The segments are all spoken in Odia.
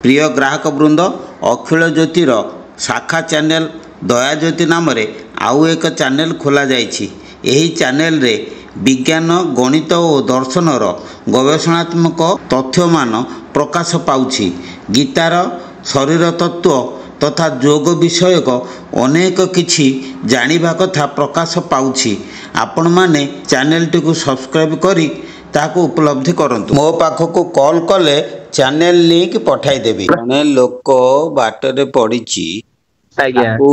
प्रिय ग्राहक वृंद अखिल ज्योतिर शाखा चैनल दयाज्योति नाम आउ एक चैनल खोल जाइए। चैनल रे विज्ञान गणित और दर्शनर गवेषणात्मक तथ्य मान प्रकाश पाउछि। गीतार शरीर तत्व तथा योग विषयक अनेक किछि जानिबा कथा प्रकाश पाउछि। आपण माने चैनल टी को सब्सक्राइब करी ताको उपलब्धि करंतु। मो पाखक कॉल कले चैनल लिंक पठाई देबी। जने लोक बाटरे पड़िछि ताकू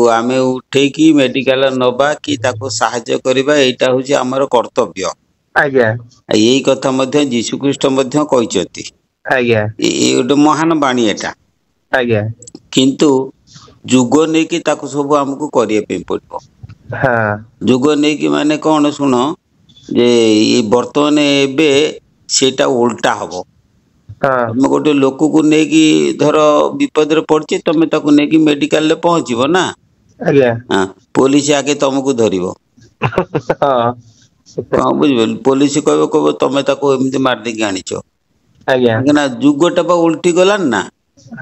आमे उठेकी मेडिकल नबा कि ताको सहाय्य करिबा एटा होछि हमर कर्तव्य। आज्ञा यही कथा मध्य जीशु ख्रीष्ट मध्य कहिसथि। आज्ञा ए महान बाणी एटा। आज्ञा किंतु जुग नै कि ताको सब हमकु करिए पे पड़बो। हां जुग नै कि माने कोन सुनो जे ये वर्तमान एबे सेटा उल्टा हबो। तुम गोटे लोक को नेकी धर विपद रे पड़छि तमे ताको नेकी मेडिकल ले पहुंचीबो ना। आज्ञा हां पुलिस आके तुमको धरिबो। हां हां बुझबो पुलिस कहबो तमे ताको एमिति मार देकी आनिचो। आज्ञा ना जुगटा बा उल्टी गलान ना।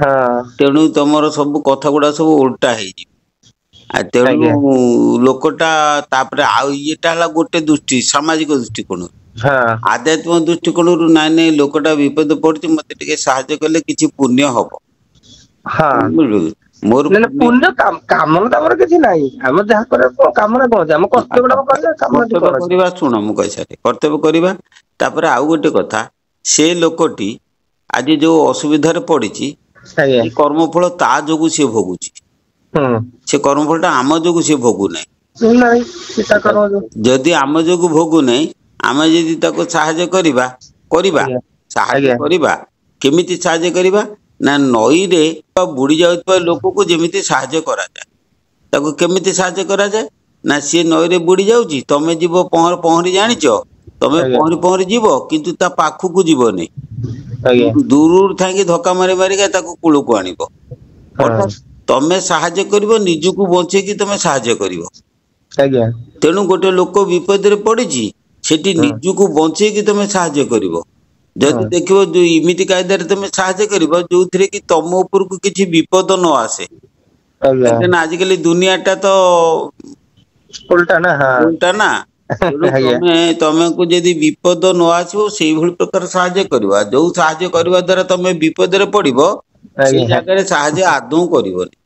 हां तेणु तमरो सब कथा गुडा सब उल्टा हे जी। आ तेणु लोकटा तापरे आ येटा हला गोटे दृष्टि सामाजिक दृष्टिकोण। हां आध्यात्मिक दृष्टिकोण नाइ नाइ लोकटा विपद पड़छि मते टिके सहायता कले किछि पुण्य हबो। हां मोर ना पुण्य काम न तमर किछि नाही। हम जहा करे काम न कोन हम कर्तव्य करले काम कर्तव्य करबा। सुन मु कहि सारे कर्तव्य करबा तापरे आउ गोटे कथा से लोकटी आज जो असुविधा रे पड़िछि आज्ञा कर्मफल ता जोगु से भोगुछि। से कर्मफल ता आम जोगु से भोगु नै। नाही सीता कर्म जदि आम जोगु भोगु नै आमे जदि ताको सहायता करिबा सहायता करिबा केमिति सहायता करिबा ना नई रे बुड़ी जाउतबा लोक को जेमिति सहायता करा जाय ताको केमिति सहायता करा जाय ना सी नई रे बुड़ी जाउची तमे जीवो पहरी जानिचो तमे पहरी जीवो किंतु ता पाखु को जीवो नै। दूर थाकी धक्का मारी मारी का ताको कुळ को आनिबो। अर्थात तमे सहायता करिवो निजु को बंचे कि तमे सहायता करिवो। आज्ञा तेणु गोटे लोक विपद रे पड़िछि सेठी निजु को बंचे कि तमे सहायता करिवो। जदि देखिबो जो इमिति कायदारे तमे सहायता करिवो जोथरे कि तम ऊपर को किछि विपद न आसे। लेकिन आजकल दुनियाटा तो उल्टा ना। हां उल्टा ना। तमे को यदि विपद न आसो सेही भली प्रकार सहायता करिवो। जो सहायता करिवा द्वारा तमे विपद रे पड़िवो से जागा रे सहायता आदौ करिवोनी।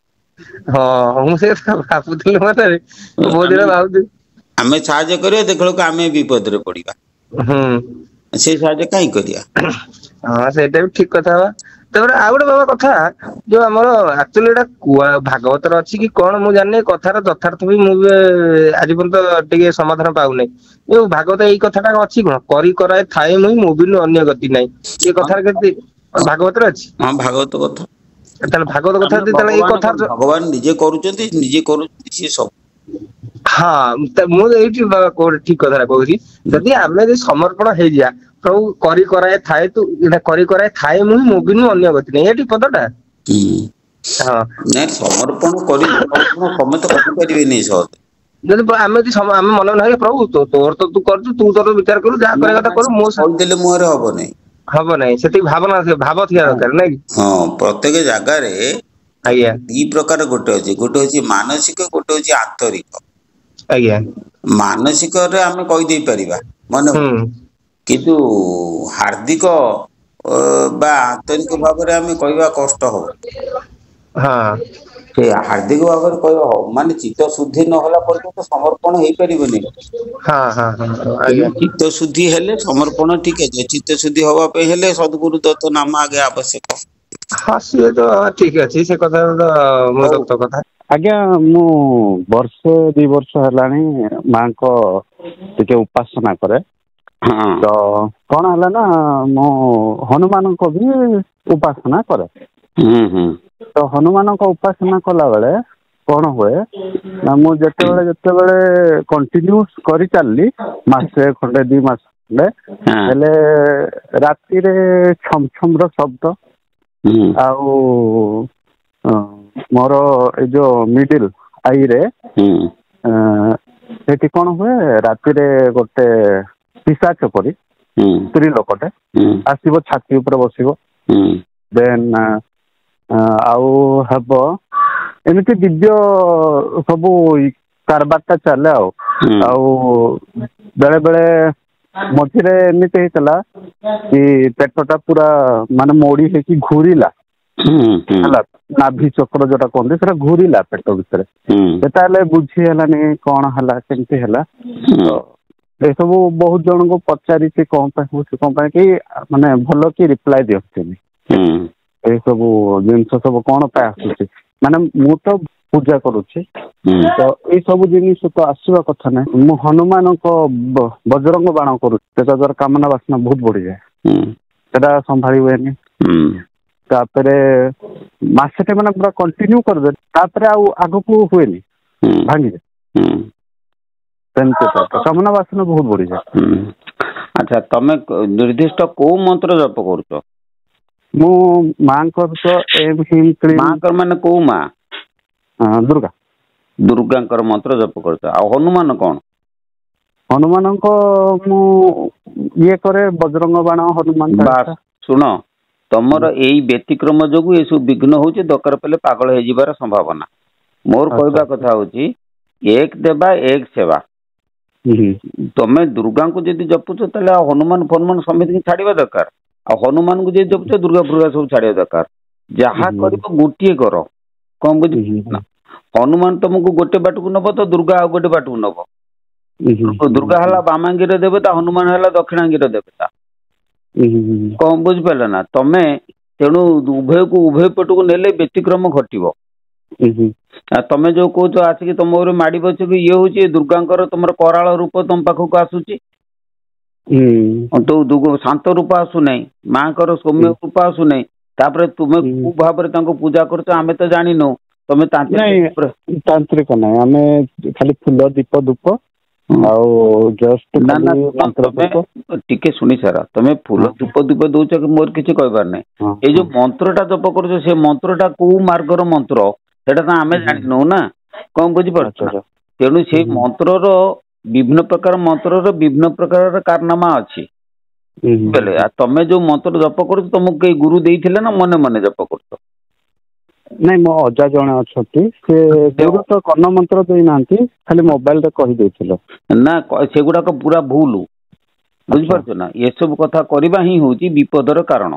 हां हम से भाबुथिल मते बहुत दिन भाबुथि आमे सहायता करियो देखलो कि आमे विपद रे पड़िबा। से सहायता काई करिया। हां सेटा भी ठीक कथा बा। तबरे आ गोटे बाबा कथा जो हमर एक्चुअली एटा भागवत रे अछि कि कोन मु जानि कथार यथार्थ भी मु आज पर्यंत टिके समाधान पाउ नै। यो भागवत एई कथाटा अछि कोन करी कराय थाए मुई मोबिनु अन्य गति नै। ए कथार केति भागवत रे अछि। हां भागवत कथा तले भागवत कथा तले ए कथा भगवान निजे करूचंती निजे करूचंती से सब। हाँ मु एइठी ठीक कथा कहूची जदि आमे जे समर्पण हे जिया प्रभु करी कराए थाए तू एटा करी कराए थाए मुई मोबिनु अन्य गति नै एठी पदटा। हां नै समर्पण करी समस्त करि परिबे नै सहज। जदि आमे जे आमे मन नाही प्रभु तोर तो तू करछु तू तोर विचार करू जा करे कथा करू मो कहि देले मोहरे हबो नै। हबो नै सेठी भावना भाव थिया दरकार नै। हां प्रत्येक जागा रे आज्ञा दी प्रकार गोटे अछि मानसिक गोटे अछि आंतरिक। आज्ञा मानसिक रे आमे कहि देई परिबा मन किंतु हार्दिक बा आंतरिक भाव रे आमे कहबा कष्ट हो। हां से हार्दिक भाव रे कहबा हो माने चित्त शुद्धि न होला पर्यंत समर्पण हेई परिबो नै। हां हां हां आज्ञा चित्त शुद्धि हेले समर्पण ठीक है। चित्त शुद्धि हवा पे हेले सद्गुरु दत्त नाम आगे आवश्यक। हां से तो ठीक अछि से कथा तो मो दत्त कथा। आज्ञा मु वर्षे 2 वर्ष हेलानी मांको टिके उपासना करे। तो कौन है ना मो हनुमान को भी उपासना करे। तो हनुमान को उपासना कला बेले कौन हुए ना मु जते बेले कंटिन्यूस करी चलली मासे खंडे 2 मास खंडे हेले राती रे छम छम रो शब्द आउ मोर ए जो मिडिल आई रे सेठी कौन हुए राती रे गोटे पिशाच परी स्त्री लोकटे आसीबो छाती ऊपर बसिबो ଦେନ୍ ଆଉ ହେବ ଏମିତି ଦିବ୍ୟ ସବୁ କାରବାରଟା ଚାଲେ ଆଉ ବେଳେ ବେଳେ ମଝିରେ ଏମିତି ହେଇଥିଲା କି ପେଟଟା ପୁରା ମାନେ ମୋଡି ହେଇକି ଘୁରିଲା ହେଲା, ନାଭି ଚକ୍ର ଯୋଉଟା କୁହନ୍ତି ସେଟା ଘୁରିଲା ପେଟ ଭିତରେ। ସେଟା ହେଲେ ବୁଝି ହେଲାନି କଣ ହେଲା କେମିତି ହେଲା। ଏସବୁ ବହୁତ ଜଣଙ୍କୁ ପଚାରିଛି କଣ ପାଇଁ ହଉଛି କଣ ପାଇଁ, କି ମାନେ ଭଲ କି ରିପ୍ଲାଏ ଦିଅନ୍ତିନି। ଏଇ ସବୁ ଜିନିଷ ସବୁ କଣ ପାଇଁ ଆସୁଛି, ମାନେ ମୁଁ ତ ପୂଜା କରୁଛି ତ ଏଇ ସବୁ ଜିନିଷ ତ ଆସିବା କଥା ନାହିଁ। ମୁଁ ହନୁମାନଙ୍କ ବଜରଙ୍ଗ ବାଣ କରୁଛି, ସେଟା ଦ୍ୱାରା କାମନା ବାସନା ବହୁତ ବଢିଯାଏ, ସେଟା ସମ୍ଭାଳି ହୁଏନି। ତାପରେ ମାସଟେ ମାନେ ପୁରା କଣ୍ଟିନ୍ୟୁ କରିଦେଲି, ତାପରେ ଆଉ ଆଗକୁ ହୁଏନି, ଭାଙ୍ଗିଯାଏ। ସେମିତି କାମନା ବାସନା ବହୁତ ବଢିଯାଏ। ଆଚ୍ଛା, ତମେ ନିର୍ଦ୍ଦିଷ୍ଟ କୋଉ ମନ୍ତ୍ର ଜପ କରୁଛ? ମୁଁ ମାଙ୍କର ତ ଏମ୍ ହିମ୍ କ୍ଳିମ୍। ମାଙ୍କର ମାନେ କୋଉ ମା? ଦୁର୍ଗା। ଦୁର୍ଗାଙ୍କର ମନ୍ତ୍ର ଜପ କରୁଛ। ଆଉ ହନୁମାନ କଣ? ହନୁମାନଙ୍କ ମୁଁ ଇଏ କରେ ବଜରଙ୍ଗ ବାଣ, ହନୁମାନ ବାସ୍, ଚାଳିଶା। ଶୁଣ, ତମର ଏଇ ବ୍ୟତିକ୍ରମ ଯୋଗୁ ଏସବୁ ବିଘ୍ନ ହଉଛି, ଦରକାର ପଡ଼ିଲେ ପାଗଳ ହେଇଯିବାର ସମ୍ଭାବନା। ମୋର କହିବା କଥା ହଉଛି ଏକ ଦେବା ଏକ ସେବା। ତମେ ଦୁର୍ଗାଙ୍କୁ ଯଦି ଜପୁଛ ତାହେଲେ ଆଉ ହନୁମାନ ଫନୁମାନ ସମିତିକି ଛାଡିବା ଦରକାର। ଆଉ ହନୁମାନଙ୍କୁ ଯଦି ଜପୁଛ ଦୁର୍ଗା ଫୁର୍ଗା ସବୁ ଛାଡିବା ଦରକାର। ଯାହା କରିବ ଗୋଟିଏ କର। କଣ ବୁଝି, ହନୁମାନ ତମକୁ ଗୋଟେ ବାଟକୁ ନବ ତ ଦୁର୍ଗା ଆଉ ଗୋଟେ ବାଟକୁ ନବ। ଦୁର୍ଗା ହେଲା ବାମାଙ୍ଗିର ଦେବତା, ହନୁମାନ ହେଲା ଦକ୍ଷିଣାଙ୍ଗିର ଦେବତା। କଣ ବୁଝିପାରିଲ ନା ତମେ? ତେଣୁ ଉଭୟକୁ ଉଭୟ ପଟକୁ ନେଲେ ବ୍ୟତିକ୍ରମ ଘଟିବ। ଆଉ ତମେ ଯୋଉ କହୁଛ ଆସିକି ତମ ଘରେ ମାଡି ବସିଛ କି ଇଏ ହଉଛି ଦୁର୍ଗାଙ୍କର ତମର କରାଳ ରୂପ ତମ ପାଖକୁ ଆସୁଛି। ଶାନ୍ତ ରୂପ ଆସୁନାହିଁ, ମାଙ୍କର ସୌମ୍ୟ ରୂପ ଆସୁନାହିଁ। ତାପରେ ତୁମେ କୋଉ ଭାବରେ ତାଙ୍କୁ ପୂଜା କରୁଛ ଆମେ ତ ଜାଣିନୁ। ତମେ ତାନ୍ତ୍ରିକ ନାହିଁ, ଆମେ ଖାଲି ଫୁଲ ଦୀପ ଧୂପ ଆଉ ନା ନା ତମେ ଟିକେ ଶୁଣି ସାର। ତମେ ଫୁଲ ଧୂପ ଧୂପ ଦଉଛ, ମୋର କିଛି କହିବାର ନାହିଁ। ଏଇ ଯୋଉ ମନ୍ତ୍ରଟା ଜପ କରୁଛ, ସେ ମନ୍ତ୍ରଟା କୋଉ ମାର୍ଗର ମନ୍ତ୍ର ସେଟା ତ ଆମେ ଜାଣିନୁ ନା। କଣ ବୁଝିପାରୁଛ ନା? ତେଣୁ ସେଇ ମନ୍ତ୍ରର ବିଭିନ୍ନ ପ୍ରକାର ମନ୍ତ୍ରର ବିଭିନ୍ନ ପ୍ରକାରର କାରନାମା ଅଛି। ବୁଝିପାରିଲେ? ଆଉ ତମେ ଯୋଉ ମନ୍ତ୍ର ଜପ କରୁଛ, ତମକୁ କେହି ଗୁରୁ ଦେଇଥିଲେ ନା ମନେ ମନେ ଜପ କରୁଛ? ନାଇଁ, ମୋ ଅଜା ଜଣେ ଅଛନ୍ତି, ସେ ଗୁରୁ ତ କର୍ଣ୍ଣ ମନ୍ତ୍ର ଦେଇନାହାନ୍ତି, ଖାଲି ମୋବାଇଲରେ କହିଦେଇଥିଲେ। ନା, ସେଗୁଡାକ ପୁରା ଭୁଲ। ବୁଝିପାରୁଛ ନା? ଏସବୁ କଥା କରିବା ହିଁ ହଉଛି ବିପଦର କାରଣ।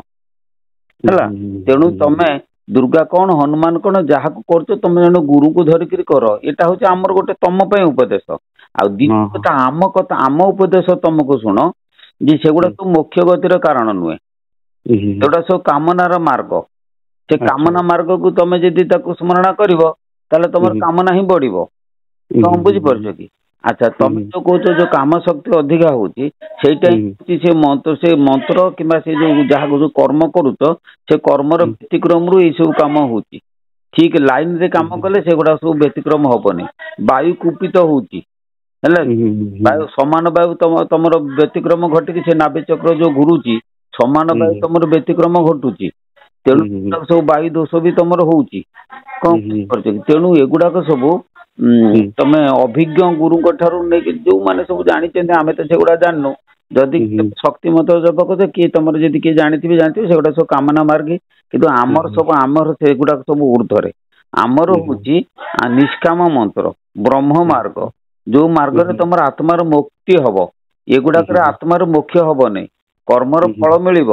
ହେଲା, ତେଣୁ ତମେ ଦୁର୍ଗା କଣ ହନୁମାନ କଣ ଯାହାକୁ କରୁଛ ତମେ ଜଣେ ଗୁରୁଙ୍କୁ ଧରିକିରି କର। ଏଇଟା ହଉଛି ଆମର ଗୋଟେ ତମ ପାଇଁ ଉପଦେଶ। ଆଉ ଦ୍ୱିତୀୟ କଥା, ଆମ ଉପଦେଶ ତମକୁ ଶୁଣ, ଯେ ସେଗୁଡା ସବୁ ମୋକ୍ଷ ଗତିର କାରଣ ନୁହେଁ। ସେଗୁଡା ସବୁ କାମନାର ମାର୍ଗ। ସେ କାମନା ମାର୍ଗକୁ ତମେ ଯଦି ତାକୁ ସ୍ମରଣ କରିବ ତାହେଲେ ତମର କାମନା ହିଁ ବଢିବ। କଣ ବୁଝିପାରୁଛ କି? ଆଚ୍ଛା, ତମେ ଯୋଉ କହୁଛ ଯୋଉ କାମ ଶକ୍ତି ଅଧିକା ହଉଛି, ସେଇଟା ହିଁ ସେ ମନ୍ତ୍ର କିମ୍ବା ସେ ଯୋଉ ଯାହାକୁ ଯୋଉ କର୍ମ କରୁଛ, ସେ କର୍ମର ବ୍ୟତିକ୍ରମରୁ ଏଇ ସବୁ କାମ ହଉଛି। ଠିକ ଲାଇନ ରେ କାମ କଲେ ସେଗୁଡା ସବୁ ବ୍ୟତିକ୍ରମ ହବନି। ବାୟୁ କୁପିତ ହଉଛି, ହେଲା, ବାୟୁ ସମାନ ବାୟୁ ତମର ବ୍ୟତିକ୍ରମ ଘଟିକି ସେ ନାଭି ଚକ୍ର ଯୋଉ ଘୁରୁଛି, ସମାନ ବାୟୁ ତମର ବ୍ୟତିକ୍ରମ ଘଟୁଛି। ତେଣୁ ସବୁ ବାୟୁ ଦୋଷ ବି ତମର ହଉଛି। କଣ ବୁଝିପାରୁଛ କି? ତେଣୁ ଏଗୁଡାକ ସବୁ ତମେ ଅଭିଜ୍ଞ ଗୁରୁଙ୍କ ଠାରୁ ନେଇକି, ଯୋଉମାନେ ସବୁ ଜାଣିଛନ୍ତି, ଆମେ ତ ସେଗୁଡା ଜାଣିନୁ। ଯଦି ଶକ୍ତି ମନ୍ତ୍ର ଜପ କରୁଛ, କିଏ ତମର ଯଦି କିଏ ଜାଣିଥିବେ ସେଗୁଡା ସବୁ କାମନା ମାର୍ଗୀ। କିନ୍ତୁ ଆମର ସେଗୁଡାକ ସବୁ ଉର୍ଦ୍ଧ୍ୱରେ। ଆମର ହଉଛି ନିଷ୍କାମ ମନ୍ତ୍ର, ବ୍ରହ୍ମ ମାର୍ଗ, ଯୋଉ ମାର୍ଗରେ ତମର ଆତ୍ମାର ମୁକ୍ତି ହବ। ଏଗୁଡାକରେ ଆତ୍ମାର ମୋକ୍ଷ ହବନି। କର୍ମର ଫଳ ମିଳିବ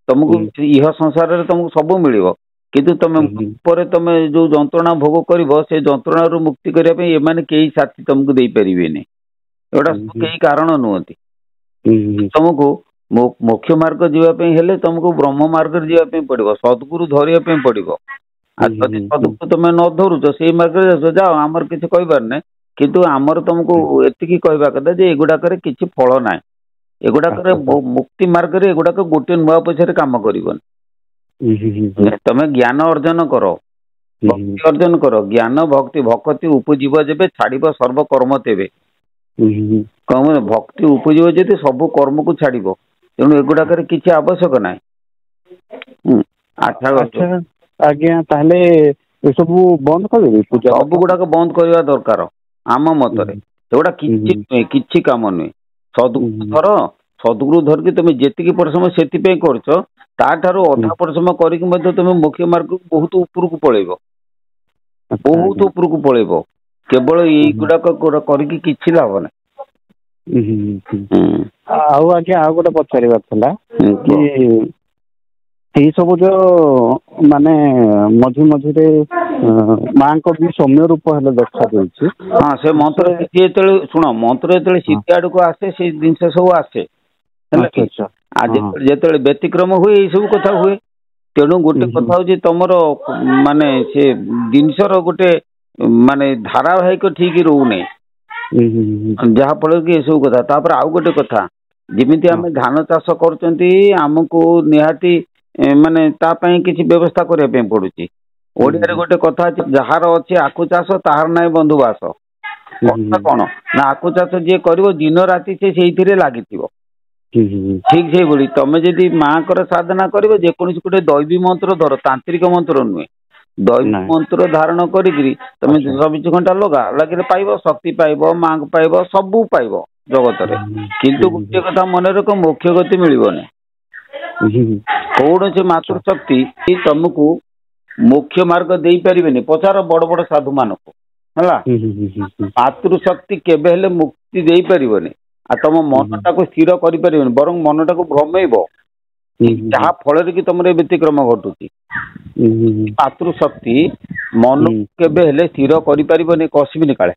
ତମକୁ, ଇହ ସଂସାରରେ ତମକୁ ସବୁ ମିଳିବ। କିନ୍ତୁ ତମେ ପରେ ତମେ ଯୋଉ ଯନ୍ତ୍ରଣା ଭୋଗ କରିବ, ସେ ଯନ୍ତ୍ରଣାରୁ ମୁକ୍ତି କରିବା ପାଇଁ ଏମାନେ କେହି ସାଥି ତମକୁ ଦେଇପାରିବେନି। ଏଗୁଡା ସବୁ କେହି କାରଣ ନୁହନ୍ତି। ତମକୁ ମୋକ୍ଷ ମାର୍ଗ ଯିବା ପାଇଁ ହେଲେ ତମକୁ ବ୍ରହ୍ମ ମାର୍ଗରେ ଯିବା ପାଇଁ ପଡିବ, ସଦ୍ଗୁରୁ ଧରିବା ପାଇଁ ପଡିବ। ଆଉ ଯଦି ସଦ୍ଗୁରୁ ତମେ ନ ଧରୁଛ, ସେଇ ମାର୍ଗରେ ଯାଅ, ଆମର କିଛି କହିବାର ନାହିଁ। କିନ୍ତୁ ଆମର ତମକୁ ଏତିକି କହିବା କଥା ଯେ ଏଗୁଡାକରେ କିଛି ଫଳ ନାହିଁ। ଏଗୁଡାକରେ ମୁକ୍ତି ମାର୍ଗରେ ଏଗୁଡାକ ଗୋଟେ ନୂଆ ପଇସାରେ କାମ କରିବନି। ତମେ ଜ୍ଞାନ ଅର୍ଜନ କର, ଭକ୍ତି ଅର୍ଜନ କର। ଜ୍ଞାନ ଭକ୍ତି ଭକତି ଉପୁଜିବ ଯେବେ, ଛାଡିବ ସର୍ବ କର୍ମ ତେବେ। କଣ ଭକ୍ତି ଉପୁଜିବ ଯଦି ସବୁ କର୍ମକୁ ଛାଡିବ। ତେଣୁ ଏଗୁଡାକରେ କିଛି ଆବଶ୍ୟକ ନାହିଁ। ଆଚ୍ଛା ଆଜ୍ଞା, ତାହେଲେ ଏସବୁ ବନ୍ଦ କରିଦେବି? ସବୁ ଗୁଡାକ ବନ୍ଦ କରିବା ଦରକାର ଆମ ମତରେ। ସେଗୁଡା କିଛି ନୁହେଁ, କିଛି କାମ ନୁହେଁ। ସଦ୍ଗୁରୁ ଧର, ସଦ୍ଗୁରୁ ଧରିକି ତମେ ଯେତିକି ପରିଶ୍ରମ ସେଥିପାଇଁ କରୁଛ, ତାଠାରୁ ଅଧା ପରିଶ୍ରମ କରିକି ମଧ୍ୟ ତମେ ମୁଖ୍ୟ ମାର୍ଗକୁ ବହୁତ ଉପରକୁ ପଳେଇବ, ବହୁତ ଉପରକୁ ପଳେଇବ। କେବଳ ଏଇଗୁଡାକ କରିକି କିଛି ଲାଭ ନାହିଁ। ଆଉ ଆଜ୍ଞା ଆଉ ଗୋଟେ ପଚାରିବାର ଥିଲା କି ଏଇ ସବୁ ଯୋଉ ମାନେ ମଝି ମଝିରେ ମାଙ୍କ ବି ସୌମ୍ୟ ରୂପ ହେଲେ ଦେଖା ଦଉଛି। ହଁ, ସେ ମନ୍ତ୍ର ଯେତେବେଳେ ଶୁଣ, ମନ୍ତ୍ର ଯେତେବେଳେ ସିଦ୍ଧି ଆଡକୁ ଆସେ ସେଇ ଜିନିଷ ସବୁ ଆସେ ହେଲା କି। ଯେତେବେଳେ ବ୍ୟତିକ୍ରମ ହୁଏ ଏଇ ସବୁ କଥା ହୁଏ। ତେଣୁ ଗୋଟେ କଥା ହଉଛି ତମର ମାନେ ସେ ଜିନିଷର ଗୋଟେ ମାନେ ଧାରାବାହିକ ଠିକ ରହୁନି, ଯାହା ଫଳରେ କି ଏସବୁ କଥା। ତାପରେ ଆଉ ଗୋଟେ କଥା, ଯେମିତି ଆମେ ଧାନ ଚାଷ କରୁଛନ୍ତି ଆମକୁ ନିହାତି ମାନେ ତା ପାଇଁ କିଛି ବ୍ୟବସ୍ଥା କରିବା ପାଇଁ ପଡୁଛି। ଓଡିଆରେ ଗୋଟେ କଥା ଅଛି, ଯାହାର ଅଛି ଆଖୁ ଚାଷ ତାହାର ନାହିଁ ବନ୍ଧୁବାସ। କଥା କଣ ନା ଆଖୁ ଚାଷ ଯିଏ କରିବ ଦିନ ରାତି ସେ ସେଇଥିରେ ଲାଗିଥିବ। ଠିକ ସେଇଭଳି ତମେ ଯଦି ମାଙ୍କର ସାଧନା କରିବ, ଯେକୌଣସି ଗୋଟେ ଦୈବୀ ମନ୍ତ୍ର ଧର, ତାନ୍ତ୍ରିକ ମନ୍ତ୍ର ନୁହେଁ, ଦୈବୀ ମନ୍ତ୍ର ଧାରଣ କରିକିରି ତମେ 24 ଘଣ୍ଟା ଲାଗିଲେ ପାଇବ, ଶକ୍ତି ପାଇବ, ମାଙ୍କୁ ପାଇବ, ସବୁ ପାଇବ ଜଗତରେ। କିନ୍ତୁ ଗୋଟିଏ କଥା ମନେ ରଖ, ମୋକ୍ଷ ଗତି ମିଳିବନି। କୌଣସି ମାତୃ ଶକ୍ତି ତମକୁ ମୋକ୍ଷ ମାର୍ଗ ଦେଇପାରିବେନି। ପଚାର ବଡ ବଡ ସାଧୁ ମାନଙ୍କୁ ହେଲା, ମାତୃ ଶକ୍ତି କେବେ ହେଲେ ମୁକ୍ତି ଦେଇପାରିବନି। ଆଉ ତମ ମନଟାକୁ ସ୍ଥିର କରିପାରିବନି, ବରଂ ମନଟାକୁ ଭ୍ରମେଇବ, ଯାହା ଫଳରେ କି ତମର ଏ ବ୍ୟତିକ୍ରମ ଘଟୁଛି। ମାତୃ ଶକ୍ତି ମନକୁ କେବେ ହେଲେ ସ୍ଥିର କରିପାରିବନି, କଷିବିନି କାଳେ।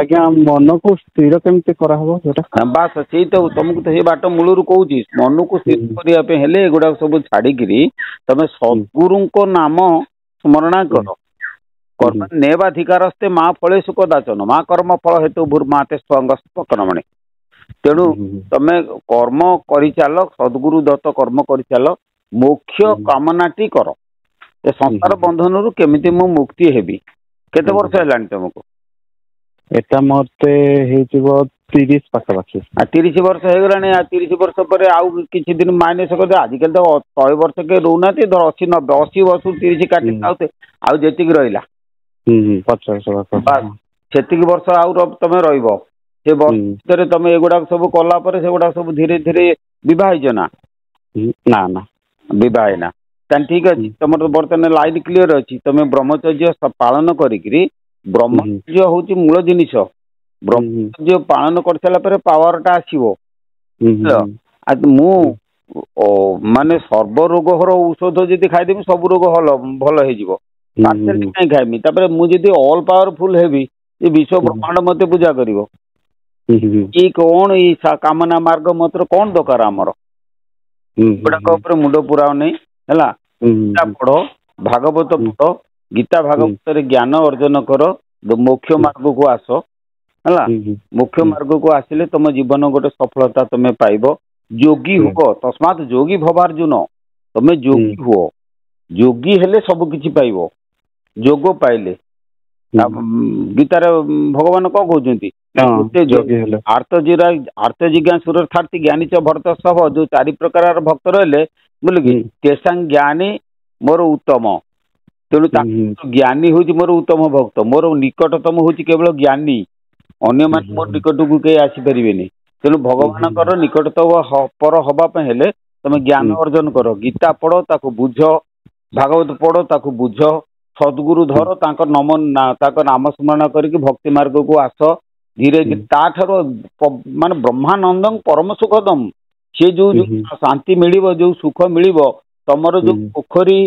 ଆଜ୍ଞା ମନକୁ ସ୍ଥିର କେମିତି କରାହବ ସେଟା? ବାସ୍ ସେଇ ତ ତମକୁ ତ ସେଇ ବାଟ ମୂଳରୁ କହୁଛି। ମନକୁ ସ୍ଥିର କରିବା ପାଇଁ ହେଲେ ଏଗୁଡାକ ସବୁ ଛାଡିକିରି ତମେ ସଦ୍ଗୁରୁଙ୍କ ନାମ ସ୍ମରଣା କର। କର୍ମ ନେବାଧିକାରସ୍ତେ ମା ଫଳେ ସୁଖ ଦାଚନ, ମା କର୍ମ ଫଳ ହେତୁ ଭୂର୍ମାତେ ସ୍ୱଙ୍ଗସ୍ପକର୍ମଣି। ତେଣୁ ତମେ କର୍ମ କରିଚାଲ, ସଦ୍ଗୁରୁ ଦତ୍ତ କର୍ମ କରିଚାଲ, ମୋକ୍ଷ କାମନାଟି କର। ଏ ସଂସାର ବନ୍ଧନରୁ କେମିତି ମୁଁ ମୁକ୍ତି ହେବି। କେତେ ବର୍ଷ ହେଲାଣି ତମକୁ? ଏଟା ମତେ ହେଇଯିବ 30 ପାଖାପାଖି। 30 ବର୍ଷ ହେଇଗଲାଣି। 30 ବର୍ଷ ପରେ ଆଉ କିଛି ଦିନ ମାଇନସ କରିଦେ। ଆଜିକାଲି ତ 100 ବର୍ଷ କେହି ରହୁନାହାନ୍ତି, 80 90 80 ବର୍ଷରୁ 30 କାଟି ଆଉ ଯେତିକି ରହିଲା ସେତିକି ବର୍ଷ ଆଉ ତମେ ରହିବ। ସେ ବର୍ଷ ଭିତରେ ତମେ ଏଗୁଡାକ ସବୁ କଲା ପରେ ସେଗୁଡାକ ସବୁ ଧୀରେ ଧୀରେ ବିବାହ ହେଇଛ ନା? ନା ବିବାହ ହେଇନା। ତାହେଲେ ଠିକ ଅଛି, ତମର ବର୍ତ୍ତମାନ ଲାଇନ କ୍ଲିୟର ଅଛି। ତମେ ବ୍ରହ୍ମଚର୍ଯ୍ୟ ପାଳନ କରିକିରି, ବ୍ରହ୍ମଚର୍ଯ୍ୟ ହଉଛି ମୂଳ ଜିନିଷ। ବ୍ରହ୍ମଚର୍ଯ୍ୟ ପାଳନ କରିସାରିଲା ପରେ ପାୱାର ଟା ଆସିବ। ମୁଁ ମାନେ ସର୍ବ ରୋଗର ଔଷଧ ଯଦି ଖାଇଦେବି ସବୁ ରୋଗ ଭଲ ହେଇଯିବ, କାହିଁ ଖାଇବି? ତାପରେ ମୁଁ ଯଦି ଅଲ୍ ପାୱାରଫୁଲ ହେବି, ଏ ବିଶ୍ୱ ବ୍ରହ୍ମାଣ୍ଡ ମତେ ପୂଜା କରିବ। କି କଣ ଏଇ କାମନା ମାର୍ଗ ମନ୍ତ୍ର କଣ ଦରକାର ଆମର? ଏଗୁଡାକ ଉପରେ ମୁଣ୍ଡ ପୁରାଅ ନେଇ ହେଲା। ଗୀତା ପଢ, ଭାଗବତ ପଢ, ଗୀତା ଭାଗବତରେ ଜ୍ଞାନ ଅର୍ଜନ କର, ମୋକ୍ଷ ମାର୍ଗକୁ ଆସ ହେଲା। ମୋକ୍ଷ ମାର୍ଗକୁ ଆସିଲେ ତମ ଜୀବନ ଗୋଟେ ସଫଳତା ତମେ ପାଇବ। ଯୋଗୀ ହୁଅ, ତସ୍ମାତ୍ ଯୋଗୀ ଭବାର୍ଜୁନ। ତମେ ଯୋଗୀ ହୁଅ, ଯୋଗୀ ହେଲେ ସବୁ କିଛି ପାଇବ। ଯୋଗ ପାଇଲେ ଗୀତାରେ ଭଗବାନ କଣ କହୁଛନ୍ତି? ଆର୍ତ ଜିଜ୍ଞାସୁରଥାର୍ଥୀ ଜ୍ଞାନୀ ଚ ଭରତ ସହ, ଯୋଉ 4 ପ୍ରକାରର ଭକ୍ତ ରହିଲେ ବୁଝିଲେ କି, ତେସାଂ ଜ୍ଞାନୀ ମୋର ଉତ୍ତମ। ତେଣୁ ଜ୍ଞାନୀ ହଉଛି ମୋର ଉତ୍ତମ ଭକ୍ତ। ମୋର ନିକଟତମ ହଉଛି କେବଳ ଜ୍ଞାନୀ, ଅନ୍ୟମାନେ ମୋ ନିକଟକୁ କେହି ଆସିପାରିବେନି। ତେଣୁ ଭଗବାନଙ୍କର ନିକଟତମ ପର ହବା ପାଇଁ ହେଲେ ତମେ ଜ୍ଞାନ ଅର୍ଜନ କର। ଗୀତା ପଢ, ତାକୁ ବୁଝ, ଭାଗବତ ପଢ, ତାକୁ ବୁଝ, ସଦ୍ଗୁରୁ ଧର, ତାଙ୍କ ନାମ ସ୍ମରଣ କରିକି ଭକ୍ତି ମାର୍ଗକୁ ଆସ। ଧୀରେ ଧୀରେ ତାଠାରୁ ମାନେ ବ୍ରହ୍ମାନନ୍ଦଂ ପରମ ସୁଖଦମ୍, ସେ ଯୋଉ ଶାନ୍ତି ମିଳିବ, ଯୋଉ ସୁଖ ମିଳିବ, ତମର ଯୋଉ ପୋଖରୀ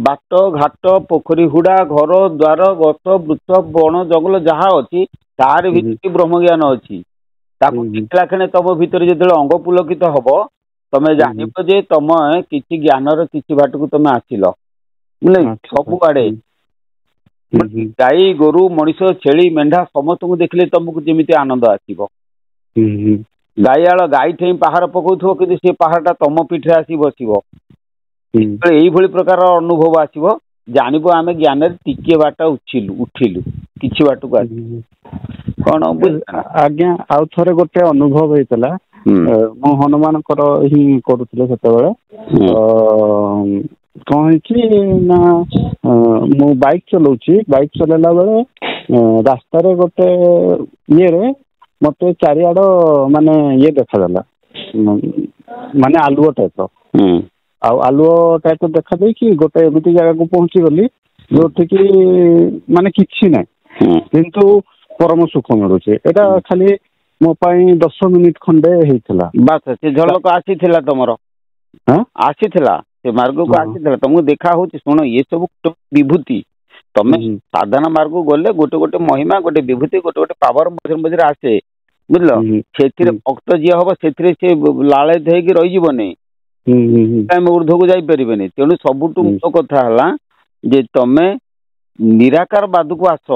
ବାଟ ଘାଟ, ପୋଖରୀ ହୁଡା, ଘର ଦ୍ୱାର, ଗଛ ବୃକ୍ଷ, ବଣ ଜଙ୍ଗଲ ଯାହା ଅଛି, ତାର ଭିତରେ ବ୍ରହ୍ମ ଜ୍ଞାନ ଅଛି। ତାକୁ ଦେଖିଲା କ୍ଷଣି ତମ ଭିତରେ ଯେତେବେଳେ ଅଙ୍ଗ ପୁଲକିତ ହବ, ତମେ ଜାଣିବ ଯେ ତମେ କିଛି ଜ୍ଞାନର କିଛି ବାଟକୁ ତମେ ଆସିଲ। ସବୁଆଡେ ଗାଈ ଗୋରୁ ମଣିଷ ଛେଳି ମେଣ୍ଢା ସମସ୍ତଙ୍କୁ ଦେଖିଲେ ତମକୁ ଯେମିତି ଆନନ୍ଦ ଆସିବ। ଗାଈଆଳ ଗାଈ ଠେଇଁ ପାହାର ପକଉଥିବ, କିନ୍ତୁ ସେ ପାହାରଟା ତମ ପିଠିରେ ଆସି ବସିବ। ଏଇଭଳି ପ୍ରକାର ଅନୁଭବ ଆସିବ, ଜାଣିବ ଆମେ ଜ୍ଞାନରେ ଟିକିଏ ବାଟ ଉଠିଲୁ, କିଛି ବାଟକୁ ଆସିଲୁ। କଣ ଆଜ୍ଞା ଆଉ ଥରେ ଗୋଟେ ଅନୁଭବ ହେଇଥିଲା। ମୁଁ ହନୁମାନଙ୍କର ହିଁ କରୁଥିଲେ ସେତେବେଳେ। କଣ ହେଇଛି ନା, ମୁଁ ବାଇକ୍ ଚଲଉଛି, ବାଇକ୍ ଚଲେଇଲା ବେଳେ ରାସ୍ତାରେ ଗୋଟେ ଇଏରେ ମତେ ଚାରିଆଡ ମାନେ ଇଏ ଦେଖାଗଲା, ମାନେ ଆଲୁଅ ଟାଇପ ଆଉ ଆଲୁଅ ଟାଇପ ଦେଖା ଦେଇକି ଗୋଟେ ଏମିତି ଜାଗାକୁ ପହଞ୍ଚିଗଲି ଯୋଉଠିକି ମାନେ କିଛି ନାହିଁ କିନ୍ତୁ ପରମ ସୁଖ ମିଳୁଛି। ଏଇଟା ଖାଲି ମୋ ପାଇଁ 10 ମିନିଟ ଖଣ୍ଡେ ହେଇଥିଲା। ବାସ୍ ସେ ଝଲକ ଆସିଥିଲା ତମର, ଆସିଥିଲା ସେ ମାର୍ଗକୁ ଆସିଥିଲା, ତମକୁ ଦେଖା ହଉଛି। ଶୁଣ, ଇଏ ସବୁ ବିଭୂତି। ତମେ ସାଧାରଣ ମାର୍ଗକୁ ଗଲେ ଗୋଟେ ଗୋଟେ ମହିମା, ଗୋଟେ ବିଭୂତି, ଗୋଟେ ଗୋଟେ ପାୱାର ମଝିରେ ମଝିରେ ଆସେ, ବୁଝିଲ। ସେଥିରେ ଭକ୍ତ ଯିଏ ହବ ସେଥିରେ ସେ ଲାଳିତ ହେଇକି ରହିଯିବନି, ଆମେ ଉର୍ଦ୍ଧ୍ୱକୁ ଯାଇପାରିବେନି। ତେଣୁ ସବୁଠୁ ମୁଖ୍ୟ କଥା ହେଲା ଯେ ତମେ ନିରାକାର ବାଦକୁ ଆସ।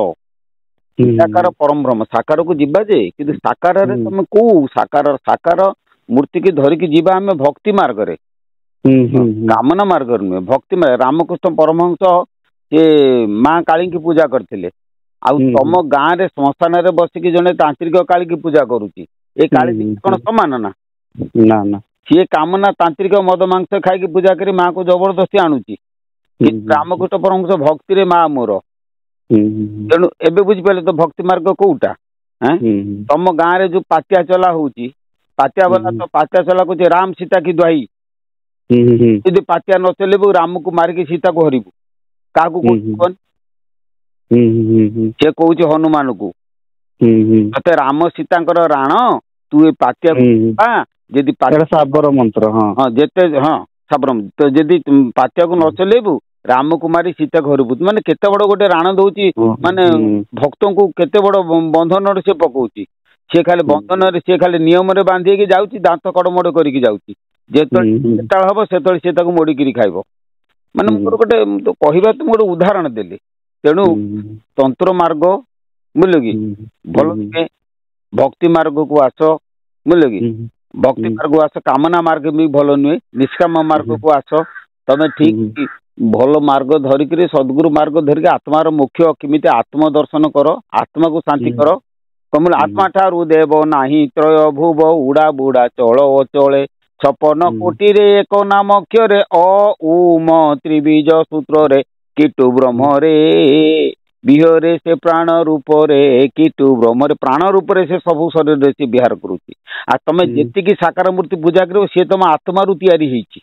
ନିରାକାର ପରମ ବ୍ରହ୍ମ ସାକାରକୁ ଯିବା ଯେ, କିନ୍ତୁ ସାକାରରେ ତମେ କୋଉ ସାକାର ମୂର୍ତ୍ତିକି ଧରିକି ଯିବା ଆମେ ଭକ୍ତି ମାର୍ଗରେ, କାମନା ମାର୍ଗରେ ନୁହେଁ, ଭକ୍ତି ମାର୍ଗ। ରାମକୃଷ୍ଣ ପରମହଂସ ସେ ମା କାଳୀଙ୍କୁ ପୂଜା କରିଥିଲେ। ଆଉ ତମ ଗାଁରେ ଶ୍ମଶାନରେ ବସିକି ଜଣେ ତାନ୍ତ୍ରିକ କାଳୀକି ପୂଜା କରୁଛି, ଏ କାଳୀ କଣ ସମାନ ନା? ସିଏ କାମନା ତାନ୍ତ୍ରିକ ମଦ ମାଂସ ଖାଇକି ପୂଜା କରି ମାକୁ ଜବରଦସ୍ତି ଆଣୁଛି। ରାମକୃଷ୍ଣ ପରମହଂସ ଭକ୍ତିରେ ମା ମୋର। ତେଣୁ ଏବେ ବୁଝିପାରିଲେ ତ ଭକ୍ତି ମାର୍ଗ କୋଉଟା? ତମ ଗାଁରେ ଯୋଉ ପାତିଆ ଚଲା ହଉଛି, ପାତିଆ ବାଲା ତ ପାତିଆ ଚଲା କହୁଛି ରାମ ସୀତା କି ଦ୍ୱାଇ। ଯଦି ପାତିଆ ନ ଚଲେଇବୁ ରାମକୁ ମାରିକି ସୀତାକୁ ହରିବୁ, କାହାକୁ କହୁଛି? ସେ କହୁଛି ହନୁମାନଙ୍କୁ, ତତେ ରାମ ସୀତାଙ୍କର ରାଣ, ତୁ ଏ ପାତିଆକୁ ଯଦି ସାବର ମନ୍ତ୍ର ଯେତେ ସାବର ତ ଯଦି ପାତିଆକୁ ନ ଚଲେଇବୁ ରାମକୁ ମାରି ସୀତାକୁ ହରିବୁ। ମାନେ କେତେ ବଡ ଗୋଟେ ରାଣ ଦଉଛି, ମାନେ ଭକ୍ତଙ୍କୁ କେତେ ବଡ ବନ୍ଧନରେ ସେ ପକଉଛି। ସିଏ ଖାଲି ବନ୍ଧନରେ, ସିଏ ଖାଲି ନିୟମରେ ବାନ୍ଧିକି ଯାଉଛି, ଦାନ୍ତ କଡମୋଡ କରିକି ଯାଉଛି। ଯେତେବେଳେ ହବ ସେତେବେଳେ ସିଏ ତାକୁ ମୋଡିକିରି ଖାଇବ। ମାନେ ମୋର ଗୋଟେ କହିବା, ତ ମୁଁ ଗୋଟେ ଉଦାହରଣ ଦେଲି। ତେଣୁ ତନ୍ତ୍ର ମାର୍ଗ ବୁଝିଲ କି ଭଲ ନୁହେଁ, ଭକ୍ତି ମାର୍ଗକୁ ଆସ, ବୁଝିଲ କି ଭକ୍ତି ମାର୍ଗକୁ ଆସ। କାମନା ମାର୍ଗ ବି ଭଲ ନୁହେଁ, ନିଷ୍କାମ ମାର୍ଗକୁ ଆସ। ତମେ ଠିକ ଭଲ ମାର୍ଗ ଧରିକିରି, ସଦ୍ଗୁରୁ ମାର୍ଗ ଧରିକି ଆତ୍ମାର ମୁଖ୍ୟ କେମିତି ଆତ୍ମ ଦର୍ଶନ କର, ଆତ୍ମାକୁ ଶାନ୍ତି କର। କମିଲ ଆତ୍ମା ଠାରୁ ଦେବ ନାହିଁ ତ୍ରୟ ଭୁବ, ଉଡା ବୁଡା ଚଳ ଅଚଳେ, 56 କୋଟିରେ ଏକ ନାମକ୍ଷରେ, ଉମ ତ୍ରିବୀଜ ସୂତ୍ରରେ, କୀଟୁ ବ୍ରହ୍ମରେ ବିହରେ ସେ ପ୍ରାଣ ରୂପରେ, କୀଟୁ ବ୍ରହ୍ମରେ ପ୍ରାଣ ରୂପରେ ସେ ସବୁ ଶରୀରରେ ସେ ବିହାର କରୁଛି। ଆଉ ତମେ ଯେତିକି ସାକାର ମୂର୍ତ୍ତି ପୂଜା କରିବ ସିଏ ତମ ଆତ୍ମାରୁ ତିଆରି ହେଇଛି।